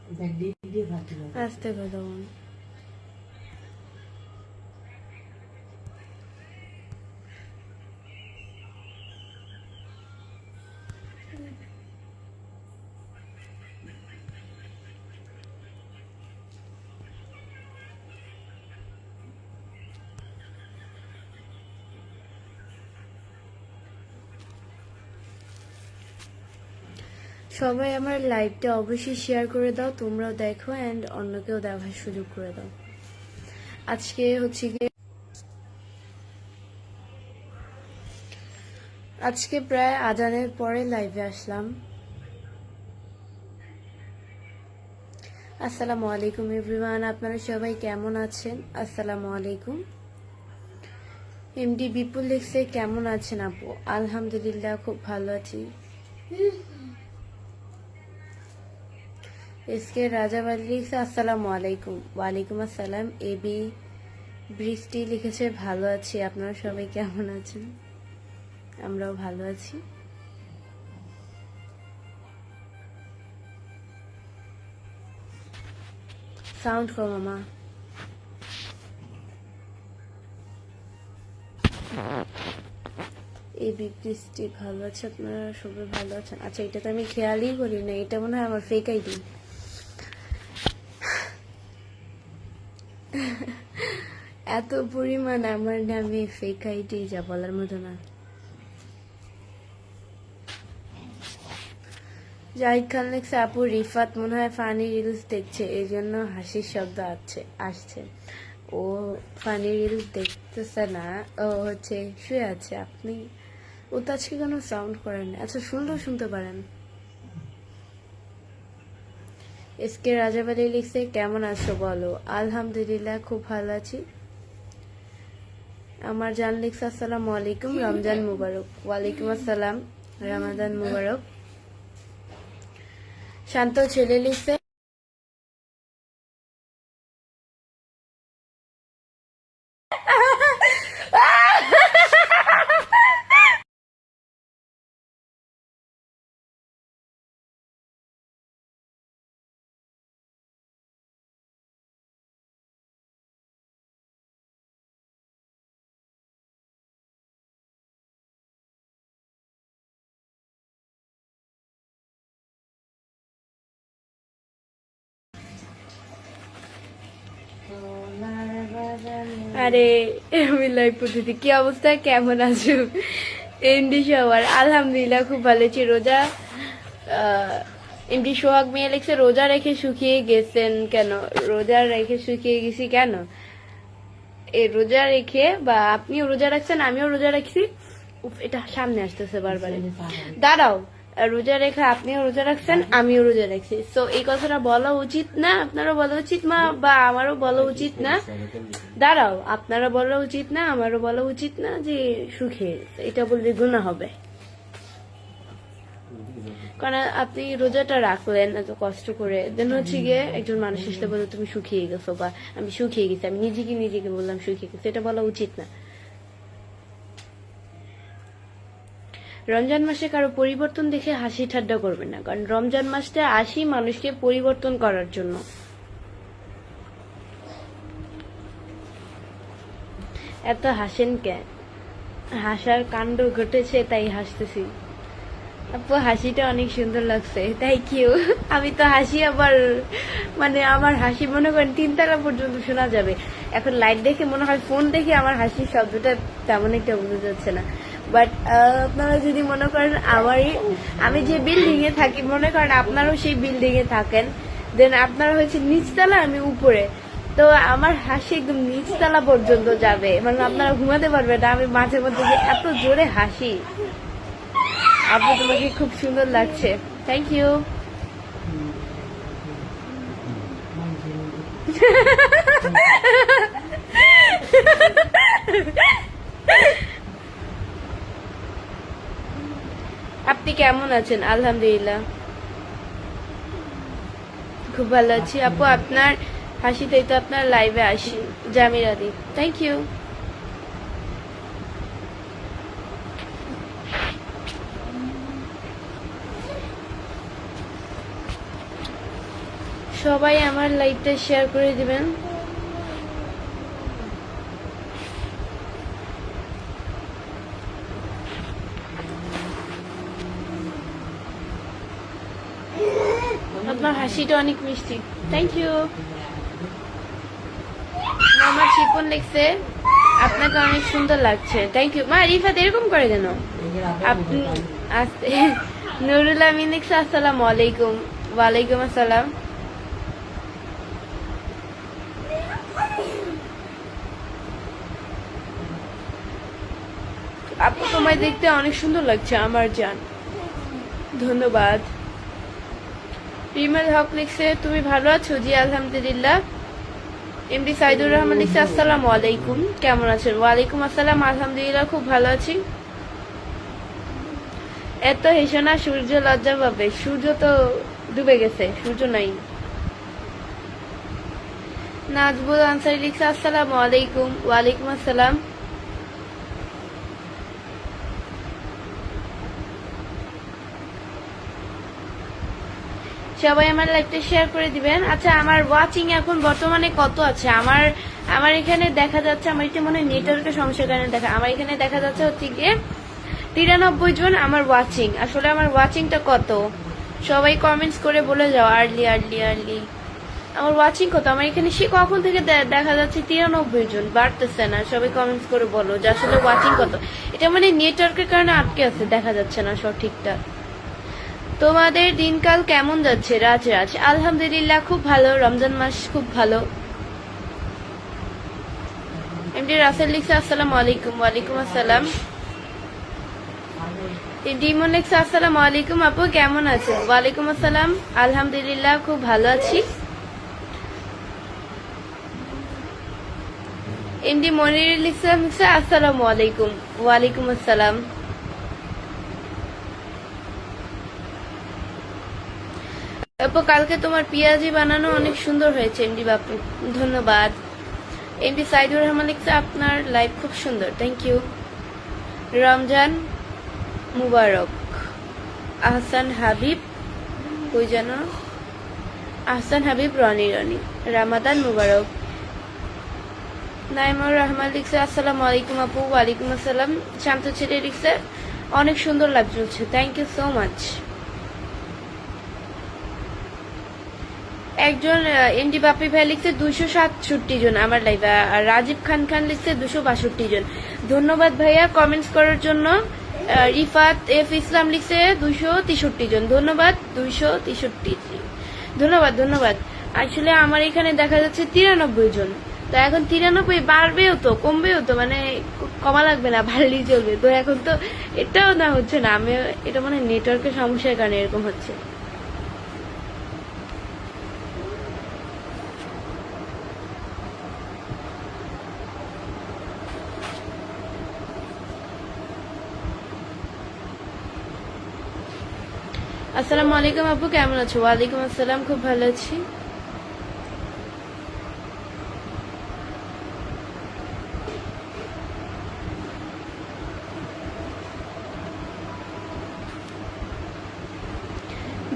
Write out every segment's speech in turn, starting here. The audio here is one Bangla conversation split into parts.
আস্তে কথা বল। সবাই আমার লাইভটা অবশ্যই শেয়ার করে দাও, তোমরাও দেখো অ্যান্ড অন্যকেও দেখার সুযোগ করে দাও। আজকে হচ্ছে গিয়ে আজকে প্রায় আজানের পরে লাইভে আসলাম। আসসালামু আলাইকুম এভরিওয়ান, আপনারা সবাই কেমন আছেন? আসসালামু আলাইকুম। এমডি বিপুল লিখছে কেমন আছেন আপু? আলহামদুলিল্লাহ খুব ভালো আছি। এসকে রাজাবাড়ি লিখছে আসসালামু আলাইকুম। ওয়ালাইকুম আসসালাম। এবি বৃষ্টি লিখেছে ভালো আছি, আপনারা সবাই কেমন আছেন? আমরাও ভালো আছি। সাউন্ড কম মামা। এবি বৃষ্টি ভালো আছে, আপনারা সবাই ভালো আছেন? আচ্ছা, এটা তো আমি খেয়ালই করি না, এটা মনে হয় আমার ফেক আইডি। এত পরিমাণ আমার নামে ফেক আইডি যা বলার মতো না। জাহিদ খান লেখছে আপু রিফাত মনে হয় ফানি রিলস দেখছে, এই জন্য হাসির শব্দ আসছে। ও ফানি রিলস দেখতেছে না, ও হচ্ছে শুয়ে আছে। আপনি ও তো আজকে কেন সাউন্ড করেন? আচ্ছা, শুনলেও শুনতে পারেন। এসকে রাজাবাড়ি লিখছে কেমন আছো বলো? আলহামদুলিল্লাহ খুব ভালো আছি। আমার জান লিখছে আসসালামু আলাইকুম, রমজান মুবারক। ওয়ালাইকুম আসসালাম, রমাদান মুবারক। শান্ত ছেলে লিখছে আরে আমি লাইভ পদ্ধতি কি অবস্থা, কেমন আছো এমডি সবার? আলহামদুলিল্লাহ খুব ভালো আছি। রোজা এমডি সোহাগ মেয়ে লিখছে রোজা রেখে শুকিয়ে গেছেন কেন? রোজা রেখে শুকিয়ে গেছি কেন? এই রোজা রেখে বা আপনিও রোজা রাখছেন, আমিও রোজা রাখছি। এটা সামনে আসতেছে বারবার, দাঁড়াও। রোজা রেখে আপনিও রোজা রাখছেন, আমিও রোজা রাখছি। তো এই কথাটা বলা উচিত না, আপনারও বলা উচিত না, বা আমারও বলা উচিত না। দাঁড়াও, আপনারা বলা উচিত না, আমারও বলা উচিত না যে সুখে, এটা বললে গুনাহ হবে। কারণ আপনি রোজাটা রাখলেন এত কষ্ট করে, দেন হচ্ছে গিয়ে একজন মানুষ এসে বলে তুমি শুকিয়ে গেছো, বা আমি শুকিয়ে গেছি, আমি নিজেকে বললাম শুকিয়ে গেছি, এটা বলা উচিত না। রমজান মাসে কারো পরিবর্তন দেখে হাসি ঠাট্টা করবেন না, কারণ রমজান মাসটা আসি মানুষকে পরিবর্তন করার জন্য। এত হাসেন কেন? হাসার কাণ্ড ঘটেছে তাই হাসতেছি। আপু হাসিটা অনেক সুন্দর লাগছে, থ্যাংক ইউ। আমি তো হাসি আবার মানে আমার হাসি মনে করেন 3 তালা পর্যন্ত শোনা যাবে। এখন লাইট দেখে মনে হয় ফোন দেখে আমার হাসির শব্দটা তেমন একটা বোঝা যাচ্ছে না। বাট আপনারা যদি মনে করেন আমি যে বিল্ডিং এ থাকি, মনে করেন আপনারাও সেই বিল্ডিং এ থাকেন, দেন আপনারা হচ্ছে নিচতলা, আমি উপরে, তো আমার হাসি একদম নিচতলা পর্যন্ত যাবে, মানে আপনারা ঘুমাতে পারবেন না। আমি মাঝে মধ্যে যে এত জোরে হাসি। আপু তোমাকে খুব সুন্দর লাগছে, থ্যাংক ইউ। আপনি কেমন আছেন? আলহামদুলিল্লাহ খুব ভালো আছি আপু, আপনার হাসিতেই তো আপনার লাইভে আসি। Zamir Ali, thank you. সবাই আমার লাইভটা শেয়ার করে দিবেন। আপনার হাসিটা অনেক মিষ্টি, থ্যাংক ইউ। মোহাম্মদ শিপন লিখছে আপনাকে অনেক সুন্দর লাগছে, থ্যাংক ইউ। মা রিফাত এরকম করে কেন আপনি আসতে। নুরুল আমিন লিখছে আসসালামু আলাইকুম। ওয়ালাইকুম আসসালাম। আপু তোমায় দেখতে অনেক সুন্দর লাগছে আমার জান, ধন্যবাদ। রিমাল হক লিখছে তুমি ভালো আছো? জি আলহামদুলিল্লাহ। এমডি সাইদুর রহমান লিখছে আসসালামু আলাইকুম, কেমন আছেন? ওয়ালাইকুম আসসালাম, আলহামদুলিল্লাহ খুব ভালো আছি। এত হেসো না, সূর্য লজ্জা পাবে। সূর্য তো ডুবে গেছে, সূর্য নাই। নাজবুল আনসারি লিখছে আসসালামু আলাইকুম। ওয়ালাইকুম আসসালাম। সবাই আমার লাইভটা শেয়ার করে দিবেন। আচ্ছা আমার ওয়াচিং এখন বর্তমানে কত আছে? আমার এখানে দেখা যাচ্ছে, আমার এটা মনে হয় নেটওয়ার্কের সমস্যার কারণে আমার এখানে দেখা যাচ্ছে হচ্ছে গিয়ে 93 জন আমার ওয়াচিং। আসলে আমার ওয়াচিংটা কত সবাই কমেন্টস করে বলে যাও। আর্লি আর্লি আর্লি আমার ওয়াচিং কত? আমার এখানে সে কখন থেকে দেখা যাচ্ছে 93 জন, বাড়তেছে না। সবাই কমেন্টস করে বলো যে আসলে ওয়াচিং কত। এটা মানে নেটওয়ার্কের কারণে আটকে আছে, দেখা যাচ্ছে না সঠিকটা। তোমাদের দিনকাল কেমন যাচ্ছে? রাজ আলহামদুলিল্লাহ খুব ভালো, রমজান মাস খুব ভালো। এমডি রাসেল লিখছে আসসালামু আলাইকুম। ওয়ালাইকুম আসসালাম। ডিমন লিখছে আসসালামু আলাইকুম, আপু কেমন আছেন? ওয়ালাইকুম আসসালাম, আলহামদুলিল্লাহ খুব ভালো আছি। এমডি মনিরুল ইসলাম লিখছে আসসালামু আলাইকুম। ওয়ালাইকুম আসসালাম। আপু কালকে তোমার পিয়াজি বানানো অনেক সুন্দর হয়েছে এমডি বাপু, ধন্যবাদ। এমডি সাইদুর রহমান লিখছে আপনার লাইভ খুব সুন্দর, থ্যাংক ইউ। রমজান মুবারক। আহসান হাবিব, কই যেন, আহসান হাবিব রনি রামাদান মুবারক। নাইমুর রহমান লিখছে আসসালামু আলাইকুম আপু। ওয়ালাইকুম আসসালাম। শান্ত ছেলে লিখছে অনেক সুন্দর লাইভ চলছে, থ্যাংক ইউ সো মাচ। একজন এমডি বাপি ভাই লিখছে 267 জন আমার লাইভে, আর রাজীব খান লিখছে 262 জন। ধন্যবাদ ভাইয়া কমেন্টস করার জন্য। রিফাত এফ ইসলাম লিখছে 263 জন, ধন্যবাদ। 263, ধন্যবাদ। আসলে আমার এখানে দেখা যাচ্ছে 93 জন, তো এখন 93 বাড়বেও তো কমবেও তো, মানে কমা লাগবে না, বাড়লেই চলবে। তো এখন তো এটাও না হচ্ছে না, আমি এটা মানে নেটওয়ার্কের সমস্যার কারণে এরকম হচ্ছে। আসসালামু আলাইকুম আপু কেমন আছো? ওয়ালাইকুম আসসালাম, খুব ভালো আছি।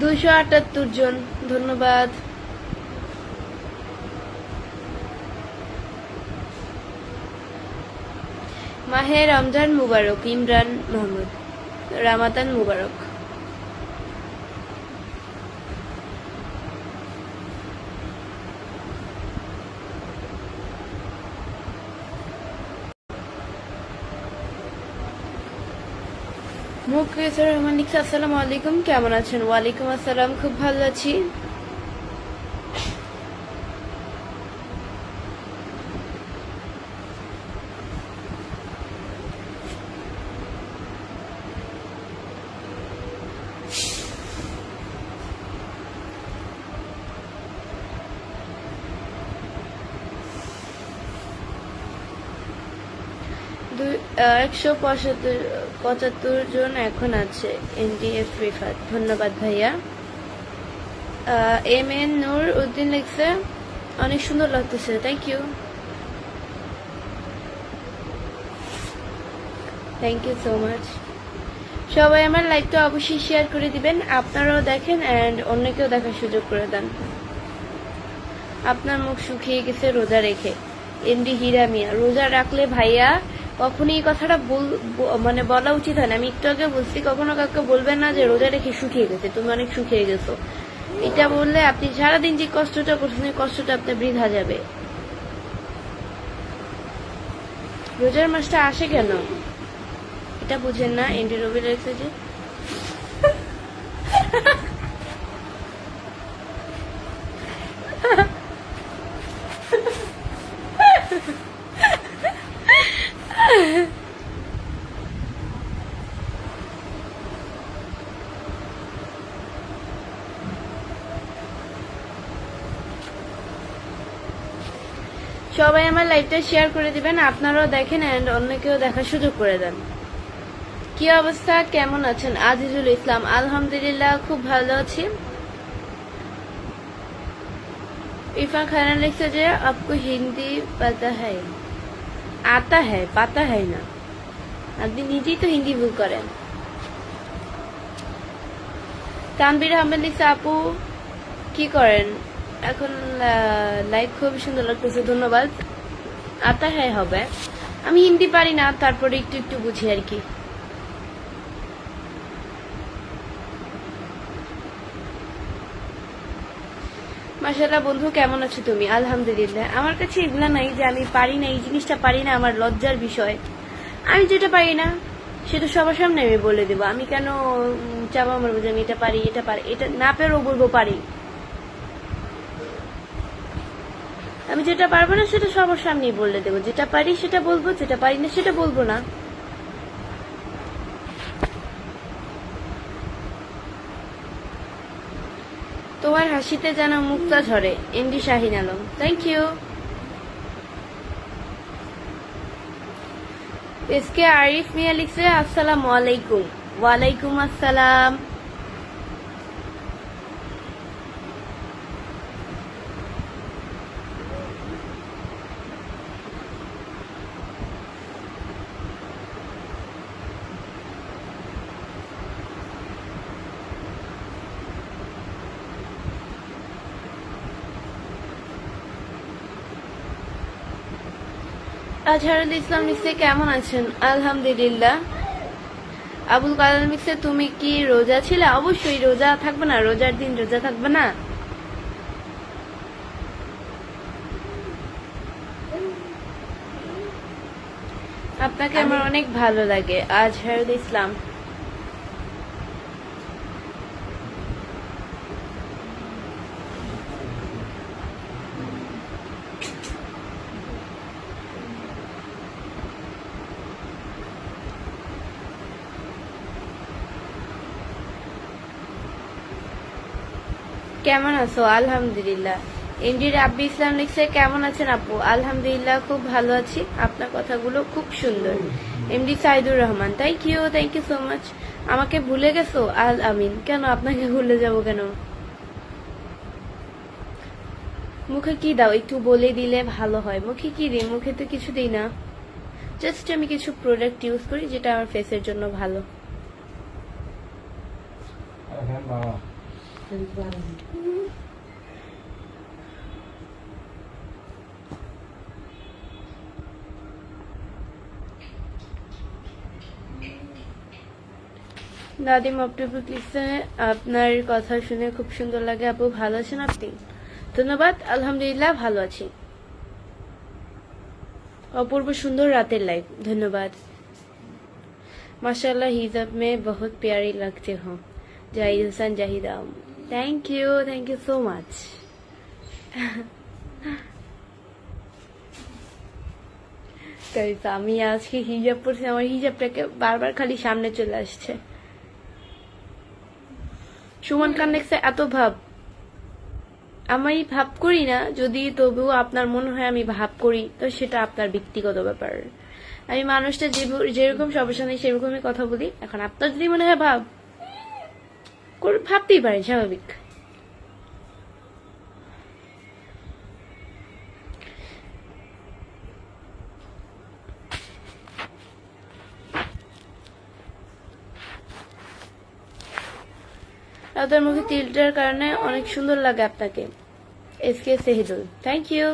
$278 জন, ধন্যবাদ। মাহে রমজান মুবারক। ইমরান মোহাম্মদ, রামাদান মুবারক। মুকেশ্বর রহমান লিখছে আসসালামু আলাইকুম, কেমন আছেন? ওয়ালাইকুম আসসালাম, খুব ভালো আছি। একশো 75 জন এখন আছে। এনডিএফ রিফাত, ধন্যবাদ ভাইয়া। এম এন নূর উদ্দিন লিখছে অনেক সুন্দর লাগতেছে, থ্যাংক ইউ সো মাচ। সবাই আমার লাইভটা অবশ্যই শেয়ার করে দিবেন, আপনারাও দেখেন অ্যান্ড অন্যকেও দেখার সুযোগ করে দেন। আপনার মুখ শুকিয়ে গেছে রোজা রেখে। এমডি হীরা মিয়া, রোজা রাখলে ভাইয়া কখনই এই কথাটা মানে বলা উচিত হয় না। আমি একটু আগে বলছি, কখনো কাউকে বলবেন না যে রোজা রেখে শুকিয়ে গেছে, তুমি অনেক শুকিয়ে গেছো। এটা বললে আপনি সারাদিন যে কষ্টটা করছেন এই কষ্টটা আপনার বৃথা যাবে। রোজার মাসটা আসে কেন এটা বুঝেন না? এন্ডি রবি লেখছে যে সবাই আমার লাইভটা শেয়ার করে দিবেন, আপনারাও দেখেন এন্ড অন্যকেও দেখার সুযোগ করে দেন। কি অবস্থা, কেমন আছেন? আজিজুল ইসলাম, আলহামদুলিল্লাহ খুব ভালো আছি। ইরফান খান লিখছে যে আপকো হিন্দি পাতা হ্যায়, আতা হ্যায়, পাতা হ্যায় না। আপনি নিজেই তো হিন্দি ভুল করেন। তানবীর আহমেদ লিখছে আপু কি করেন এখন? লাইভ খুব সুন্দর লাগতেছে, ধন্যবাদ। আতা হ্যায় হবে, আমি হিন্দি পারি না, তারপরে একটু একটু বুঝি আর কি। মাশাআল্লাহ বন্ধু, কেমন আছো তুমি? আলহামদুলিল্লাহ। আমার কাছে এগুলা নাই যে আমি পারি না, এই জিনিসটা পারি না আমার লজ্জার বিষয়। আমি যেটা পারি না সেটা সবার সামনে আমি বলে দেবো। আমি কেন চাপা মারবো যে আমি এটা পারি, এটা পারি, এটা না পেরেও বলবো পারি। আমি যেটা পারবো না সেটা সবার সামনেই বলে দেবো, যেটা পারি সেটা বলবো, যেটা পারি না সেটা বলবো না। তোমার হাসিতে যেন মুক্তা ঝরে, MD Shahin Alam, thank you. SK Arif Mia লিখছে আসসালামু আলাইকুম। ওয়ালাইকুম আসসালাম। আজহারুল ইসলাম লিখছে কেমন আছেন? আলহামদুলিল্লাহ। আবুল কালাম লিখছে তুমি কি রোজা ছিলে? অবশ্যই রোজা থাকবে না, রোজার দিন রোজা থাকবে না? আপনাকে আমার অনেক ভালো লাগে আজহারুল ইসলাম। কেমন আছো? আলহামদুলিল্লাহ। এমডি রাব্বি ইসলাম লিখছে কেমন আছেন আপু? আলহামদুলিল্লাহ খুব ভালো আছি, আপনার কথাগুলো খুব সুন্দর। MD Saidur Rahman, thank you so much. আমাকে ভুলে গেছো? আল আমিন। কেন আপনাকে ভুলে যাব কেন? মুখে কি দাও একটু বলে দিলে ভালো হয়। মুখে কি দিই? মুখে তো কিছু দিই না, জাস্ট আমি কিছু প্রোডাক্ট ইউজ করি যেটা আমার ফেসের জন্য ভালো। দাদিম অপটিপুক লিখছে আপনার কথা শুনে খুব সুন্দর লাগে আপু, ভালো আছেন আপনি? ধন্যবাদ, আলহামদুলিল্লাহ ভালো আছি। অপূর্ব সুন্দর রাতের লাইভ, ধন্যবাদ। माशाल्लाह हिजाब में बहुत प्यारी लगते हो। Zahid Hasan Zahida, thank you so much. আমি আজকে হিজাব পরছি, আমার হিজাবটাকে বারবার খালি সামনে চলে আসছে। সুমন খান লিখছে এত ভাব, আমি ভাব করি না, যদি তবুও আপনার মনে হয় আমি ভাব করি তো সেটা আপনার ব্যক্তিগত ব্যাপার। আমি মানুষটা যেরকম সবার সামনে সেরকমই কথা বলি। এখন আপনার যদি মনে হয় ভাবতেই পারে, স্বাভাবিক। আপনার মুখে তিলটার কারণে অনেক সুন্দর লাগে আপনাকে। SK Sehidul, thank you.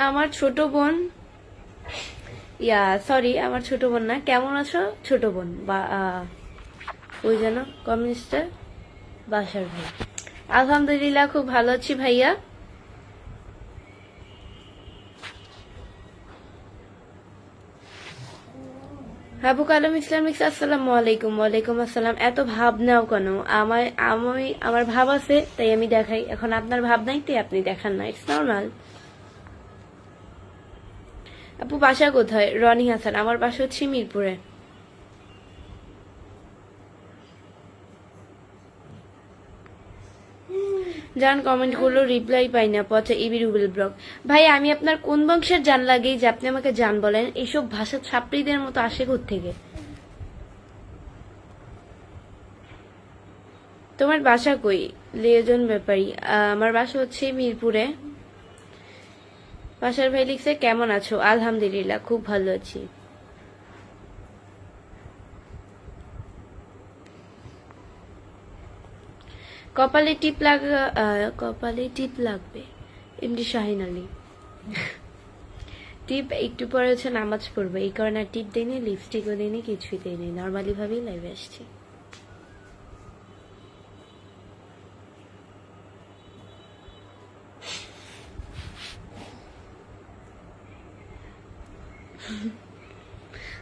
আমার ছোট বোন, সরি, আমার ছোট বোন না। কেমন আছো ছোট বোন? বা ওই যেন কমিউনিস্টার বাসার ভাই। আলহামদুলিল্লাহ খুব ভালো আছি ভাইয়া। আবু কালাম ইসলামিক, আসসালামু আলাইকুম। ওয়ালাইকুম আসসালাম। এত ভাব নাও কেন? আমার ভাব আছে তাই আমি দেখাই। এখন আপনার ভাব নাই তাই আপনি দেখান না, ইটস নর্মাল। আপু বাসা কোথায়? রনি হাসান, আমার বাসা হচ্ছে মিরপুরে। জান কমেন্ট করলো, রিপ্লাই পাই না। পচা ইবি রুবেল ব্লগ। ভাই আমি আপনার কোন বংশের জান লাগেই যে আপনি আমাকে জান বলেন? এইসব ভাষা ছাত্রীদের মতো আসে থেকে। তোমার বাসা কই? লিওজন ব্যাপারী, আমার বাসা হচ্ছে মিরপুরে। বাসার ভাই লিখছে কেমন আছো? আলহামদুলিল্লাহ খুব ভালো আছি। কপালে টিপ লাগবে। এমডি শাহিন আলী। টিপ একটু পরে হচ্ছে নামাজ পড়বে, এই কারণে টিপ দেয়নি, লিপস্টিকও দেয়নি, কিছুই দেয়নি, নর্মালি ভাবেই লাইভে আসছি।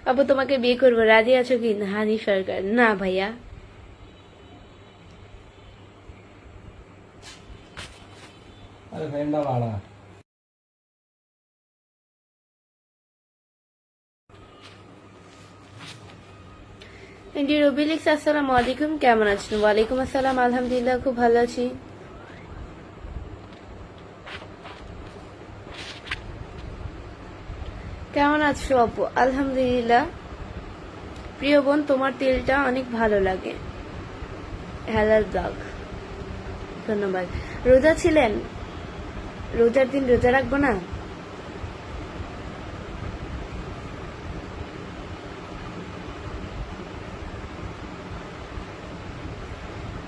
আপু তোমাকে বিয়ে করবো, রাজি আছো কি? হানি সরকার, না ভাইয়া। अरे फेंडा वाला এন্ডি রবিলিক্স, আসসালামু আলাইকুম, কেমন আছেন? ওয়ালাইকুম আসসালাম, আলহামদুলিল্লাহ খুব ভালো আছি। কেমন আছো আপু? আলহামদুলিল্লাহ। প্রিয় বোন তোমার তেলটা অনেক ভালো লাগে। হেলাল ব্লগ, ধন্যবাদ। রোজা ছিলেন? রোজার দিন রোজা রাখবো না?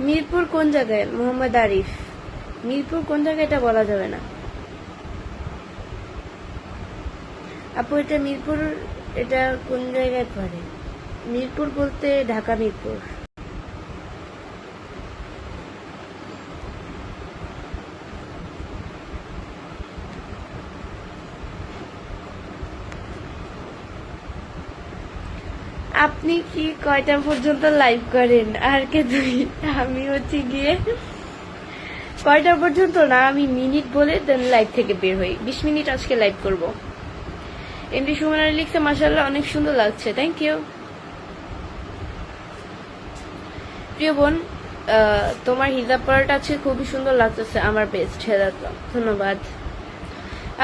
মিরপুর কোন জায়গায়? মোহাম্মদ আরিফ। মিরপুর কোন জায়গায় এটা বলা যাবে না আপু। এটা মিরপুর, এটা কোন জায়গায় পড়ে? মিরপুর বলতে ঢাকা মিরপুর। আপনি কি কয়টা পর্যন্ত লাইভ করেন? আর কে তুই? আমি হচ্ছে গিয়ে কয়টা পর্যন্ত না, আমি মিনিট বলে দেন লাইভ থেকে বের হই। 20 মিনিট আজকে লাইভ করব। এমডি সুমনা লিখছে মাশাআল্লাহ অনেক সুন্দর লাগছে, থ্যাংক ইউ। প্রিয় বোন তোমার হিজাব পরাটা আছে খুবই সুন্দর লাগতেছে, আমার বেস্ট হেদাত, ধন্যবাদ।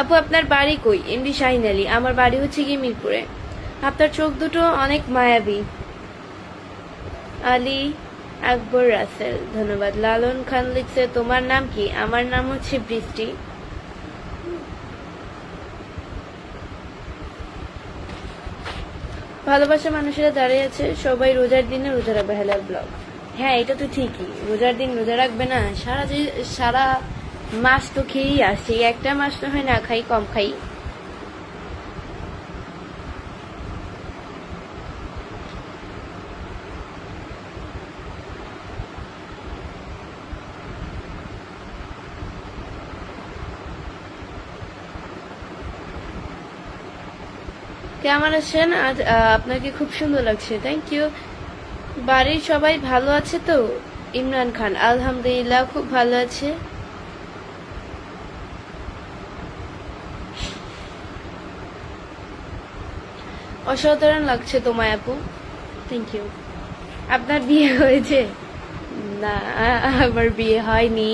আপু আপনার বাড়ি কই? এমডি শাহিন আলী, আমার বাড়ি হচ্ছে গিয়ে মিরপুরে। আপনার চোখ দুটো অনেক মায়াবী। আলী আকবর রাসেল, ধন্যবাদ। লালন খান লিখছে তোমার নাম কি? আমার নাম হচ্ছে বৃষ্টি। ভালোবাসা মানুষেরা দাঁড়িয়ে আছে, সবাই রোজার দিনে রোজা রাখবে। হেলাল ব্লগ, হ্যাঁ এটা তো ঠিকই, রোজার দিন রোজা রাখবে না? সারা মাস তো খেয়েই আসছে, একটা মাস তো হয় না খাই, কম খাই। কেমন আছেন? আজ আপনাকে খুব সুন্দর লাগছে, থ্যাংক ইউ। বাড়ির সবাই ভালো আছে তো? ইমরান খান, আলহামদুলিল্লাহ খুব ভালো আছে। অসাধারণ লাগছে তোমায় আপু, থ্যাংক ইউ। আপনার বিয়ে হয়েছে? না, আমার বিয়ে হয়নি।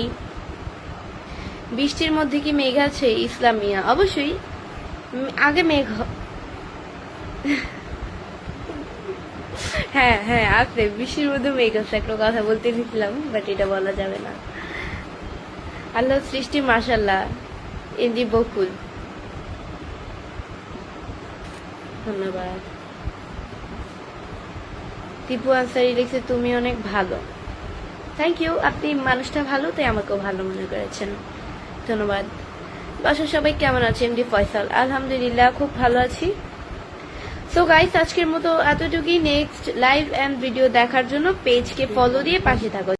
বৃষ্টির মধ্যে কি মেঘ আছে? ইসলামিয়া, অবশ্যই আগে মেঘ হ্যাঁ হ্যাঁ আছে, বৃষ্টির মধ্যে মেঘ আছে। একটা কথা বলতে নিছিলাম বাট এটা বলা যাবে না। আল্লাহ সৃষ্টি মাশাআল্লাহ, ইন্দি বকুল, ধন্যবাদ। টিপু আনসারি লিখছে তুমি অনেক ভালো। থ্যাংক ইউ, আপনি মানুষটা ভালো তাই আমাকেও ভালো মনে করেছেন, ধন্যবাদ। বাসার সবাই কেমন আছে? এমডি ফয়সাল, আলহামদুলিল্লাহ খুব ভালো আছি। সো গাইস, আজকের মতো এতটুকুই। নেক্সট লাইভ এন্ড ভিডিও দেখার জন্য পেজকে ফলো দিয়ে পাশে থাকো।